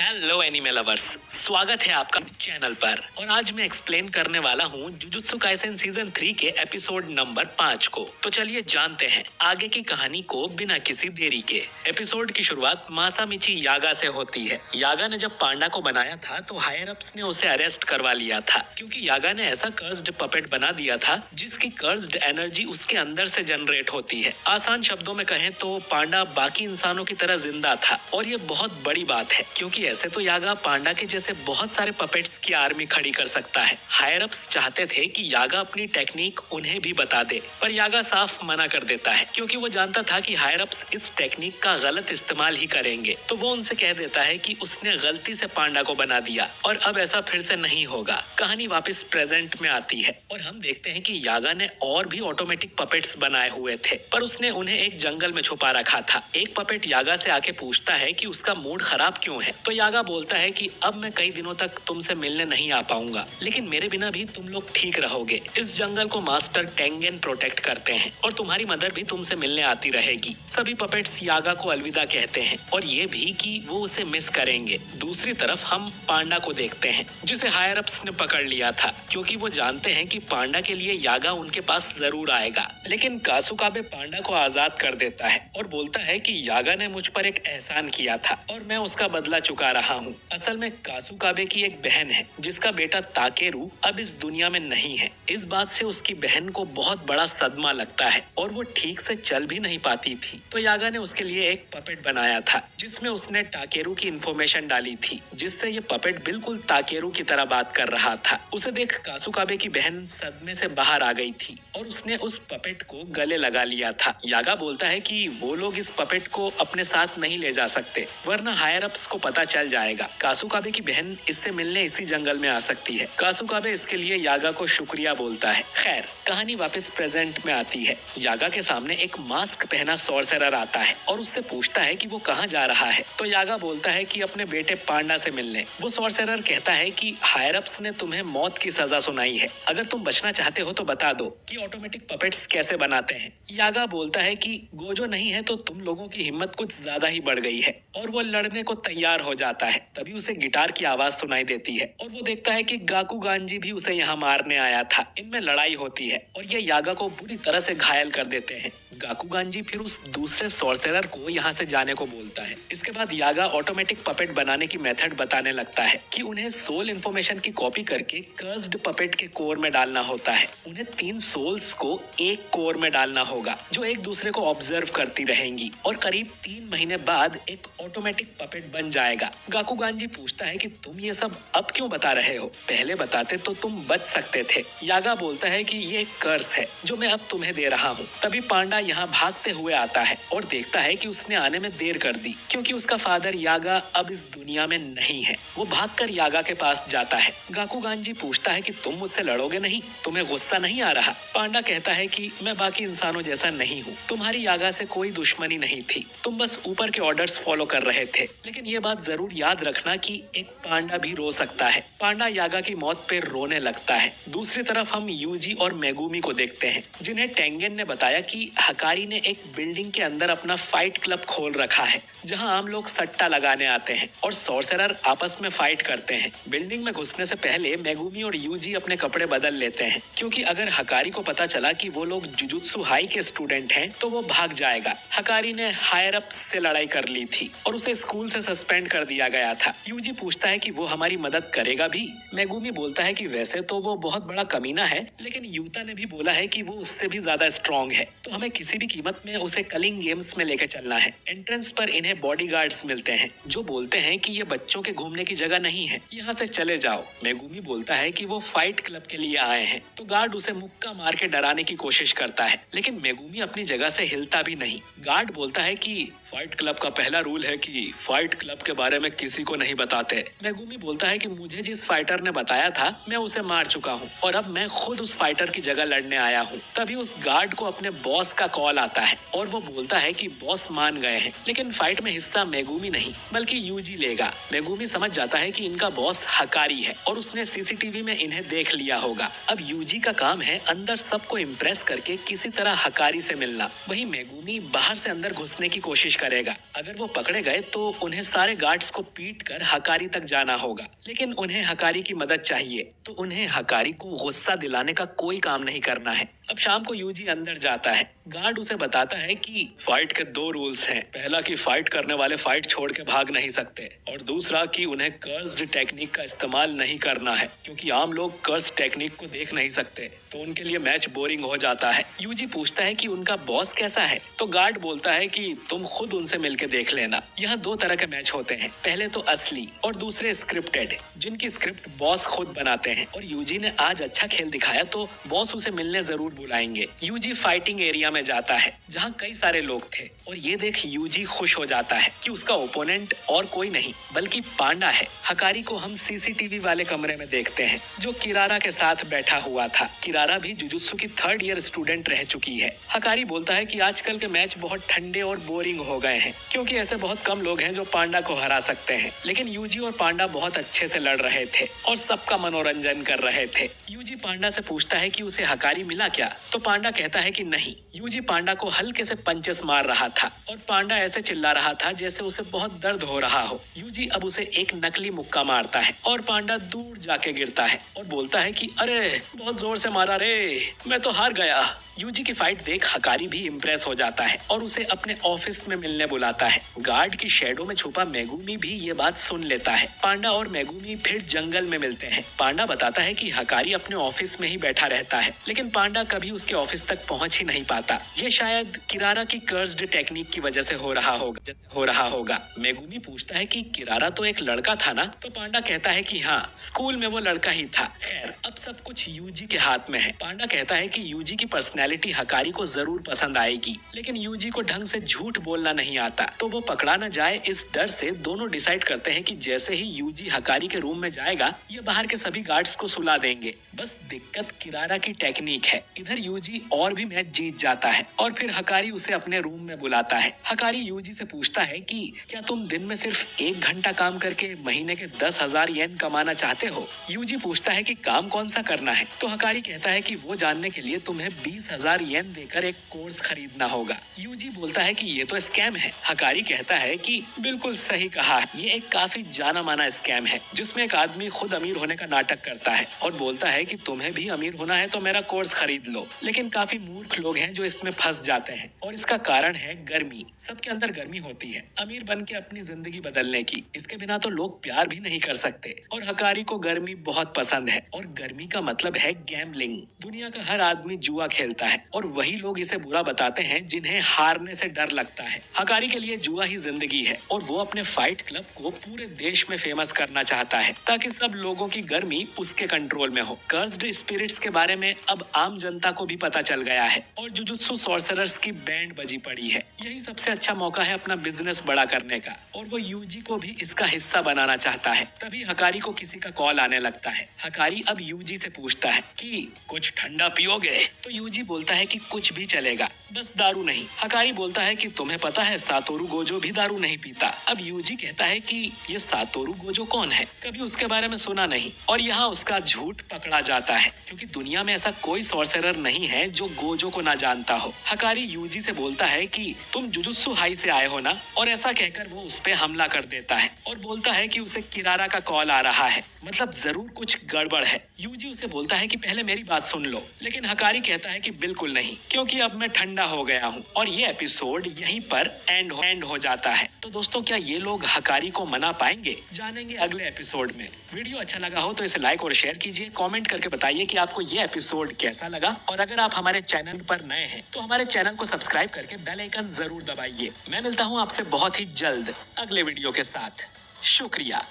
Hello anime lovers, स्वागत है आपका चैनल पर। और आज मैं एक्सप्लेन करने वाला हूँ जुजुत्सु काइसेन सीजन 3 के एपिसोड नंबर 5 को। तो चलिए जानते हैं आगे की कहानी को बिना किसी देरी के। एपिसोड की शुरुआत मासामिची यागा से होती है। यागा ने जब पांडा को बनाया था तो हायर अप्स ने उसे अरेस्ट करवा लिया था, क्योंकि यागा ने ऐसा कर्स्ड पपेट बना दिया था जिसकी कर्स्ड एनर्जी उसके अंदर से जनरेट होती है। आसान शब्दों में कहें तो पांडा बाकी इंसानों की तरह जिंदा था, और ये बहुत बड़ी बात है क्योंकि ऐसे तो यागा पांडा के जैसे बहुत सारे पपेट्स की आर्मी खड़ी कर सकता है। हायर अप्स चाहते थे कि यागा अपनी टेक्निक उन्हें भी बता दे, पर यागा साफ मना कर देता है क्योंकि वो जानता था कि हायर अप्स इस टेक्निक का गलत इस्तेमाल ही करेंगे। तो वो उनसे कह देता है कि उसने गलती से पांडा को बना दिया और अब ऐसा फिर से नहीं होगा। कहानी वापस प्रेजेंट में आती है और हम देखते हैं कि यागा ने और भी ऑटोमेटिक पपेट्स बनाए हुए थे, पर उसने उन्हें एक जंगल में छुपा रखा था। एक पपेट यागा से आके पूछता है कि उसका मूड खराब क्यों है, तो यागा बोलता है कि अब मैं कई दिनों तक तुमसे मिलने नहीं आ पाऊंगा, लेकिन मेरे बिना भी तुम लोग ठीक रहोगे। इस जंगल को मास्टर टेंगेन प्रोटेक्ट करते हैं और तुम्हारी मदर भी तुमसे मिलने आती रहेगी। सभी पपेट्स यागा को अलविदा कहते हैं और ये भी कि वो उसे मिस करेंगे। दूसरी तरफ हम पांडा को देखते हैं जिसे हायर अप्स ने पकड़ लिया था, क्योंकि वो जानते हैं कि पांडा के लिए यागा उनके पास जरूर आएगा। लेकिन कासुकाबे पांडा को आजाद कर देता है और बोलता है कि यागा ने मुझ पर एक एहसान किया था और मैं उसका बदला चुका रहा हूँ। असल में कासुकाबे की एक बहन है जिसका बेटा ताकेरू अब इस दुनिया में नहीं है। इस बात से उसकी बहन को बहुत बड़ा सदमा लगता है और वो ठीक से चल भी नहीं पाती थी। तो यागा ने उसके लिए एक पपेट बनाया था जिसमें उसने ताकेरू की इंफॉर्मेशन डाली थी, जिससे ये पपेट बिल्कुल ताकेरू की तरह बात कर रहा था। उसे देख कासुकाबे की बहन सदमे से बाहर आ गई थी और उसने उस पपेट को गले लगा लिया था। यागा बोलता है कि वो लोग इस पपेट को अपने साथ नहीं ले जा सकते, वरना हायर अप्स को पता चल जाएगा। कासुकाबे की बहन इससे मिलने इसी जंगल में आ सकती है। कासुकाबे इसके लिए यागा को शुक्रिया बोलता है। खैर, कहानी वापस प्रेजेंट में आती है। यागा के सामने एक मास्क पहना सॉर्सरर आता है और उससे पूछता है कि वो कहाँ जा रहा है। तो यागा बोलता है कि अपने बेटे पांडा से मिलने। वो सॉर्सरर कहता है कि हायर अप्स ने तुम्हें मौत की सजा सुनाई है, अगर तुम बचना चाहते हो तो बता दो कि ऑटोमेटिक पपेट्स कैसे बनाते हैं। यागा बोलता है कि गोजो नहीं है तो तुम लोगों की हिम्मत कुछ ज्यादा ही बढ़ गई है, और वो लड़ने को तैयार हो जाता है। तभी उसे गिटार की आवाज सुनाई देती है और वो देखता है कि गाकुगांजी भी उसे यहाँ मारने आया था। इनमें लड़ाई होती है और ये यागा को बुरी तरह से घायल कर देते हैं। गाकुगांजी फिर उस दूसरे सॉर्सरर को यहाँ से जाने को बोलता है। इसके बाद यागा ऑटोमेटिक पपेट बनाने की मेथड बताने लगता है कि उन्हें सोल इंफॉर्मेशन की कॉपी करके कर्स्ड पपेट के कोर में डालना होता है। उन्हें 3 सोल्स को एक कोर में डालना होगा जो एक दूसरे को ऑब्जर्व करती रहेंगी, और करीब 3 महीने बाद एक ऑटोमेटिक पपेट बन जाएगा। गाकुगांजी पूछता है कि तुम ये सब अब क्यों बता रहे हो, पहले बताते तो तुम बच सकते थे। यागा बोलता है कि ये एक कर्स है जो मैं अब तुम्हें दे रहा हूँ। तभी पांडा यहाँ भागते हुए आता है और देखता है कि उसने आने में देर कर दी, क्योंकि उसका फादर यागा अब इस दुनिया में नहीं है। वो भागकर यागा के पास जाता है। गाकुगांजी पूछता है कि तुम मुझसे लड़ोगे नहीं, तुम्हें गुस्सा नहीं आ रहा। पांडा कहता है कि मैं बाकी इंसानों जैसा नहीं हूँ, तुम्हारी यागा से कोई दुश्मनी नहीं थी, तुम बस ऊपर के ऑर्डर्स फॉलो कर रहे थे। लेकिन ये बात जरूर याद रखना कि एक पांडा भी रो सकता है। पांडा यागा की मौत पे रोने लगता है। दूसरी तरफ हम यूजी और मेगुमी को देखते हैं, जिन्हें टेंगेन ने बताया कि हकारी ने एक बिल्डिंग के अंदर अपना फाइट क्लब खोल रखा है जहां आम लोग सट्टा लगाने आते हैं और सॉर्सरर आपस में फाइट करते हैं। बिल्डिंग में घुसने से पहले मेगुमी और यूजी अपने कपड़े बदल लेते हैं, क्योंकि अगर हकारी को पता चला कि वो लोग जुजुत्सु हाई के स्टूडेंट हैं तो वो भाग जाएगा। हकारी ने हायर अप्स से लड़ाई कर ली थी और उसे स्कूल से सस्पेंड कर दिया गया था। यूजी पूछता है कि वो हमारी मदद करेगा भी। मेगुमी बोलता है कि वैसे तो वो बहुत बड़ा कमीना है, लेकिन यूता ने भी बोला है कि वो उससे भी ज्यादा स्ट्रॉन्ग है, तो हमें किसी भी कीमत में उसे कलिंग गेम्स में लेकर चलना है। एंट्रेंस पर इन्हें बॉडीगार्ड्स मिलते हैं जो बोलते हैं कि ये बच्चों के घूमने की जगह नहीं है, यहाँ से चले जाओ। मेगुमी बोलता है कि वो फाइट क्लब के लिए आए हैं, तो गार्ड उसे मुक्का मार के डराने की कोशिश करता है, लेकिन मेगुमी अपनी जगह से हिलता भी नहीं। गार्ड बोलता है कि फाइट क्लब का पहला रूल है कि फाइट क्लब के बारे में किसी को नहीं बताते। मेगुमी बोलता है कि मुझे जिस फाइटर ने बताया था मैं उसे मार चुका हूँ और अब मैं खुद उस फाइटर की जगह लड़ने आया हूँ। तभी उस गार्ड को अपने बॉस का कॉल आता है और वो बोलता है कि बॉस मान गए हैं, लेकिन फाइट में हिस्सा मेगुमी नहीं बल्कि यूजी लेगा। मेगुमी समझ जाता है कि इनका बॉस हकारी है और उसने सीसीटीवी में इन्हें देख लिया होगा। अब यूजी का काम है अंदर सबको इम्प्रेस करके किसी तरह हकारी से मिलना। वहीं मेगुमी बाहर से अंदर घुसने की कोशिश करेगा। अगर वो पकड़े गए तो उन्हें सारे गार्ड गार्ड्स को पीट कर हकारी तक जाना होगा, लेकिन उन्हें हकारी की मदद चाहिए, तो उन्हें हकारी को गुस्सा दिलाने का कोई काम नहीं करना है। अब शाम को यूजी अंदर जाता है। गार्ड उसे बताता है कि फाइट के 2 रूल्स हैं। पहला कि फाइट करने वाले फाइट छोड़ के भाग नहीं सकते, और दूसरा कि उन्हें कर्स्ड टेक्निक का इस्तेमाल नहीं करना है, क्योंकि आम लोग कर्स टेक्निक को देख नहीं सकते, तो उनके लिए मैच बोरिंग हो जाता है। यूजी पूछता है कि उनका बॉस कैसा है, तो गार्ड बोलता है कि तुम खुद उनसे मिलके देख लेना। यहाँ 2 तरह के मैच होते हैं, पहले तो असली और दूसरे स्क्रिप्टेड, जिनकी स्क्रिप्ट बॉस खुद बनाते हैं। और यूजी ने आज अच्छा खेल दिखाया तो बॉस उसे मिलने जरूर बुलाएंगे। यूजी फाइटिंग एरिया में जाता है जहाँ कई सारे लोग थे, और ये देख यूजी खुश हो जाता है कि उसका ओपोनेंट और कोई नहीं बल्कि पांडा है। हकारी को हम सीसीटीवी वाले कमरे में देखते हैं, जो किरारा के साथ बैठा हुआ था। किरारा भी जुजुत्सु की 3rd ईयर स्टूडेंट रह चुकी है। हकारी बोलता है कि आजकल के मैच बहुत ठंडे और बोरिंग हो गए हैं, क्योंकि ऐसे बहुत कम लोग हैं जो पांडा को हरा सकते हैं। लेकिन यूजी और पांडा बहुत अच्छे से लड़ रहे थे और सबका मनोरंजन कर रहे थे। यूजी पांडा से पूछता है कि उसे हकारी मिला क्या, तो पांडा कहता है कि नहीं। यूजी पांडा को हल्के से पंचेस मार रहा था, और पांडा ऐसे चिल्ला रहा था जैसे उसे बहुत दर्द हो रहा हो। यूजी अब उसे एक नकली मुक्का मारता है, और पांडा दूर जाके गिरता है और बोलता है कि अरे बहुत जोर से मारा रे, मैं तो हार गया। यूजी की फाइट देख हकारी भी इम्प्रेस हो जाता है और उसे अपने ऑफिस में मिलने बुलाता है। गार्ड की शेडो में छुपा मेगुमी भी ये बात सुन लेता है। पांडा और मेगुमी फिर जंगल में मिलते हैं। पांडा बताता है कि हकारी अपने ऑफिस में ही बैठा रहता है, लेकिन पांडा कभी उसके ऑफिस तक पहुंच ही नहीं पाता। ये शायद किरारा की कर्स्ड टेक्निक की वजह से हो रहा होगा। मेगुमी पूछता है कि किरारा तो एक लड़का था ना, तो पांडा कहता है कि हाँ, स्कूल में वो लड़का ही था। खैर, अब सब कुछ यूजी के हाथ में है। पांडा कहता है कि यूजी की पर्सनैलिटी हकारी को जरूर पसंद आएगी, लेकिन यूजी को ढंग से झूठ बोलना नहीं आता, तो वो पकड़ा न जाए इस डर से दोनों डिसाइड करते हैं कि जैसे ही यूजी हकारी के रूम में जाएगा, ये बाहर के सभी गार्ड्स को सुला देंगे। बस दिक्कत किरारा की टेक्निक है। इधर यूजी और भी मैच जीत जाता है, और फिर हकारी उसे अपने रूम में बुलाता है। हकारी यूजी से पूछता है कि क्या तुम दिन में सिर्फ 1 घंटा काम करके महीने के 10,000 येन कमाना चाहते हो? यूजी पूछता है कि काम कौन सा करना है, तो हकारी कहता है कि वो जानने के लिए तुम्हें 20,000 येन देकर एक कोर्स खरीदना होगा। यूजी बोलता है कि ये तो स्कैम है। हकारी कहता है कि बिल्कुल सही कहा, ये एक काफी जाना माना स्कैम है, जिसमें एक आदमी खुद अमीर होने का नाटक करता है और बोलता है कि तुम्हें भी अमीर होना है तो मेरा कोर्स खरीद लो। लेकिन काफी मूर्ख लोग हैं जो इसमें फंस जाते हैं, और इसका कारण है गर्मी। सबके अंदर गर्मी होती है अमीर बन के अपनी जिंदगी बदलने की। इसके बिना तो लोग प्यार भी नहीं कर सकते, और हकारी को गर्मी बहुत पसंद है, और गर्मी का मतलब है गैम्बलिंग। दुनिया का हर आदमी जुआ खेलता है, और वही लोग इसे बुरा बताते हैं जिन्हें हारने से डर लगता है। हकारी के लिए जुआ ही जिंदगी है, और वो अपने फाइट क्लब को पूरे देश में फेमस करना चाहता है, ताकि सब लोगों की गर्मी उसके कंट्रोल में हो। कर्स्ड स्पिरिट्स के बारे में अब आम जनता को भी पता चल गया है, और जुजुत्सु सॉर्सरर्स की बैंड बजी पड़ी है। यही सबसे अच्छा मौका है अपना बिजनेस बड़ा करने का, और वो यूजी को भी इसका हिस्सा बनाना चाहता है। तभी हकारी को किसी का कॉल आने लगता है। हकारी अब यूजी से पूछता है कि कुछ ठंडा पियोगे, तो यूजी बोलता है कि कुछ भी चलेगा, बस दारू नहीं। हकारी बोलता है कि तुम्हें पता है सातोरु गोजो भी दारू नहीं पीता। अब यूजी कहता है कि ये सातोरु गोजो कौन है, कभी उसके बारे में सुना नहीं, और यहाँ उसका झूठ पकड़ा जाता है, क्योंकि दुनिया में ऐसा कोई सॉर्सरर नहीं है जो गोजो को ना जानता हो। हकारी यूजी से बोलता है कि तुम जुजुत्सु हाई से आए हो ना, और ऐसा कहकर वो उस पे हमला कर देता है और बोलता है कि उसे किरारा का कॉल आ रहा है, मतलब जरूर कुछ गड़बड़ है। यूजी उसे बोलता है कि पहले मेरी बात सुन लो, लेकिन हकारी कहता है कि बिल्कुल नहीं, क्योंकि अब मैं ठंडा हो गया हूँ। और ये एपिसोड यहीं पर एंड हो जाता है। तो दोस्तों, क्या ये लोग हकारी को मना पाएंगे? जानेंगे अगले एपिसोड में। वीडियो अच्छा लगा हो तो इसे लाइक और शेयर कीजिए। कमेंट करके बताइए कि आपको ये एपिसोड कैसा लगा, और अगर आप हमारे चैनल पर नए हैं तो हमारे चैनल को सब्सक्राइब करके बेल आइकन जरूर दबाइए। मैं मिलता हूँ आपसे बहुत ही जल्द अगले वीडियो के साथ। शुक्रिया।